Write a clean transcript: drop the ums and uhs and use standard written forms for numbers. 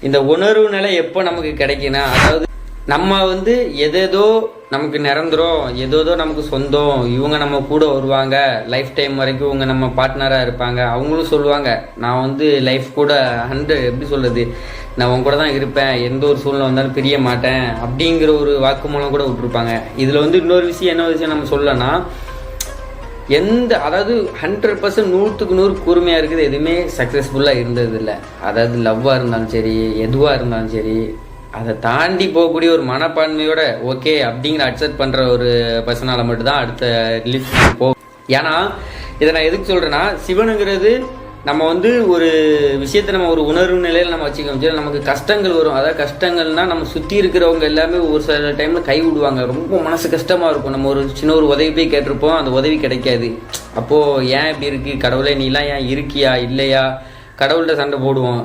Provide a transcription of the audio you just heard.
இந்த உணர்வு நிலை எப்போ நமக்கு கிடைக்குன்னா, அதாவது நம்ம வந்து எதேதோ நமக்கு நிரந்தரம், ஏதோதோ நமக்கு சொந்தம், இவங்க நம்ம கூட வருவாங்க, லைஃப் டைம் வரைக்கும் இவங்க நம்ம பார்ட்னராக இருப்பாங்க. அவங்களும் சொல்லுவாங்க, நான் வந்து லைஃப் கூட 100 எப்படி சொல்கிறது, நான் உங்க கூட தான் இருப்பேன், எந்த ஒரு சூழ்நிலை வந்தாலும் பிரிய மாட்டேன் அப்படிங்கிற ஒரு வாக்குமூலம் கூட விட்டுருப்பாங்க. இதில் வந்து இன்னொரு விஷயம் என்ன விஷயம் நம்ம சொல்லனா, அதாவது 100% 100க்கு 100 கூர்மையாக இருக்குது எதுவுமே சக்ஸஸ்ஃபுல்லாக இருந்தது இல்லை. அதாவது லவ்வாக இருந்தாலும் சரி, எதுவாக இருந்தாலும் சரி, அதை தாண்டி போகக்கூடிய ஒரு மனப்பான்மையோட ஓகே அப்படிங்கிற அக்செப்ட் பண்ணுற ஒரு பர்சனால் மட்டும்தான் அடுத்த லிஸ்ட் போகும். ஏன்னா இதை நான் எதுக்கு சொல்கிறேன்னா, சிவனுங்கிறது நம்ம வந்து ஒரு விஷயத்தை நம்ம ஒரு உணர்வு நிலையில் நம்ம வச்சுக்கோம். நமக்கு கஷ்டங்கள் வரும், அதாவது கஷ்டங்கள்னால் நம்ம சுற்றி இருக்கிறவங்க எல்லாமே ஒரு சில டைமில் கை விடுவாங்க, ரொம்ப மனசு கஷ்டமாக இருக்கும். நம்ம ஒரு சின்ன ஒரு உதவி போய் கேட்டிருப்போம், அந்த உதவி கிடைக்காது. அப்போது ஏன் இப்படி இருக்குது கடவுளே, நீலாம் ஏன் இருக்கியா இல்லையா, கடவுள்கிட்ட சண்டை போடுவோம்.